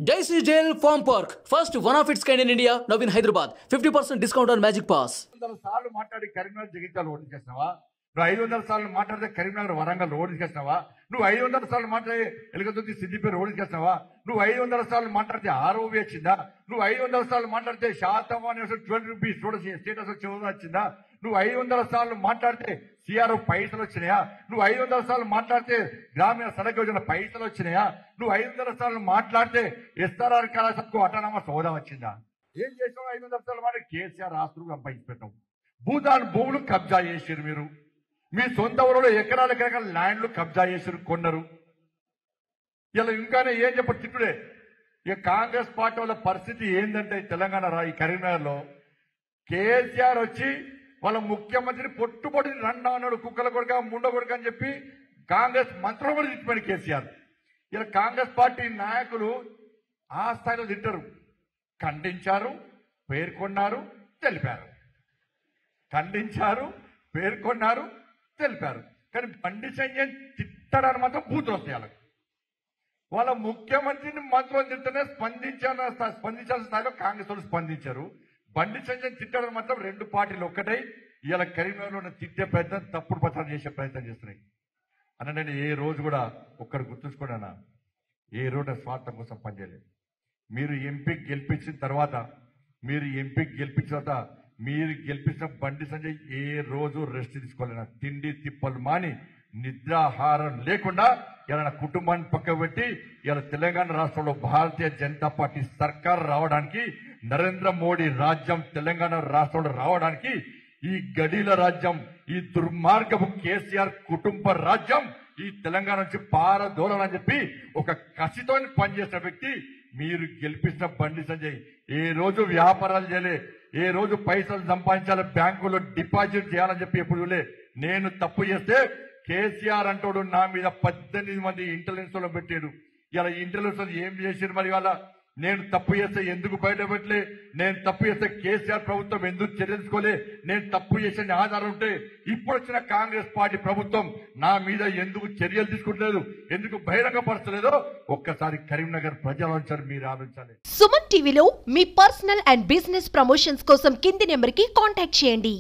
Daisy Jail Farm Park, first one of its kind in India, now in Hyderabad. 50% discount on Magic Pass. సార్లు మాట్లాడి Karimnagar Jagtial vote చేసినావా? నువ్వు 500 సార్లు మాట్లాడితే Karimnagar Warangal vote చేసినావా? నువ్వు 500 సార్లు మాట్లాడి ఎలుగతుర్తి సిద్దిపేట ఓటు చేసినావా? నువ్వు 500 సార్లు మాట్లాడితే ROV వచ్చిందా? నువ్వు 500 సార్లు మాట్లాడితే శాతం అనేసి 12 రూపీస్ స్టేటస్ వచ్చిందా? నువ్వు 500 సార్లు మాట్లాడితే CRO పైసలు వచ్చినాయా? నువ్వు 500 సార్లు మాట్లాడితే గ్రామీణ సడక్ యోజన పైసలు వచ్చినాయా? నువ్వు 500 సార్లు మాట్లాడితే SRR కళాశాలకు అటానమస్ హోదా వచ్చిందా? ఏం చేసావు? 500 సార్లు మాట కేసీఆర్ ఆస్తులు సంపాదించి పెట్టావు. భూములు కబ్జా చేసారు. మీరు మీ సొంత ఊరిలో ఎకరాల ల్యాండ్లు కబ్జా చేసారు, కొన్నారు. ఇలా ఇంకానే ఏం చెప్పరు తిట్టుడే. ఇక కాంగ్రెస్ పార్టీ వాళ్ళ పరిస్థితి ఏంటంటే తెలంగాణ ఈ కరీంనగర్ లో కేసీఆర్ వచ్చి వాళ్ళ ముఖ్యమంత్రిని పొట్టుపొడి రండా అన్నాడు. కుక్కల కొడుక ముండ కొడుక అని చెప్పి కాంగ్రెస్ మంత్రులు కూడా తిట్టిపోయాడు కేసీఆర్. ఇలా కాంగ్రెస్ పార్టీ నాయకులు ఆ స్థాయిలో తింటారు. ఖండించారు, పేర్కొన్నారు, తెలిపారు. ఖండించారు, పేర్కొన్నారు, తెలిపారు. కానీ బండి సంజయ్ తిట్టడానికి మాత్రం బూతులు వస్తాయి. వాళ్ళ ముఖ్యమంత్రిని మంత్రులు తింటేనే స్పందించాల్సిన స్థాయిలో కాంగ్రెస్ వాళ్ళు స్పందించారు. బండి సంజయ్ తిట్టడం మాత్రం రెండు పార్టీలు ఒక్కటై ఇలా కరీంనగర్లో తిట్టే ప్రయత్నం, తప్పుడు ప్రచారం చేసే ప్రయత్నం చేస్తున్నాయి. అన్న నేను ఏ రోజు కూడా ఒక్కరు గుర్తుంచుకున్నానా, ఏ రోజు స్వార్థం కోసం పనిచేయలేదు. మీరు ఎంపీకి గెలిపించిన తర్వాత మీరు గెలిపించిన బండి సంజయ్ ఏ రోజు రెస్ట్ తీసుకోలేనా. తిండి తిప్పలు మాని నిద్రాహారం లేకుండా ఇలా నా కుటుంబాన్ని పక్క పెట్టి ఇలా తెలంగాణ రాష్ట్రంలో భారతీయ జనతా పార్టీ సర్కార్ రావడానికి, నరేంద్ర మోడీ రాజ్యం తెలంగాణ రాష్ట్రంలో రావడానికి, ఈ గడీల రాజ్యం, ఈ దుర్మార్గపు కేసీఆర్ కుటుంబ రాజ్యం ఈ తెలంగాణ నుంచి పారదోలని చెప్పి ఒక కసితో పనిచేసిన వ్యక్తి మీరు గెలిపించిన బండి సంజయ్. ఏ రోజు వ్యాపారాలు చేయలే, ఏ రోజు పైసలు సంపాదించాలి, బ్యాంకులో డిపాజిట్ చేయాలని చెప్పి ఎప్పుడు నేను తప్పు చేస్తే కేసీఆర్ అంటాడు నా మీద 18 మంది ఇంటెలిజెన్స్ లో పెట్టాడు. ఇలా ఇంటెలిజెన్స్ ఏం చేశారు? మరి వాళ్ళ నేను తప్పు చేస్తే ఎందుకు బయట పెట్టలే? నేను తప్పు చేస్తే కేసీఆర్ ప్రభుత్వం ఎందుకు చర్యలుకోలే? నేను తప్పు చేసిన ఆధారం ఉంటే ఇప్పుడు వచ్చిన కాంగ్రెస్ పార్టీ ప్రభుత్వం నా మీద ఎందుకు చర్యలు తీసుకుంటలేదు, ఎందుకు బహిరంగపరచలేదో ఒక్కసారి కరీంనగర్ ప్రజలు మీరు ఆలోచించాలి. సుమన్ టీవీలో మీ పర్సనల్ అండ్ బిజినెస్ ప్రమోషన్స్ కోసం కింది నెంబర్ కి కాంటాక్ట్ చేయండి.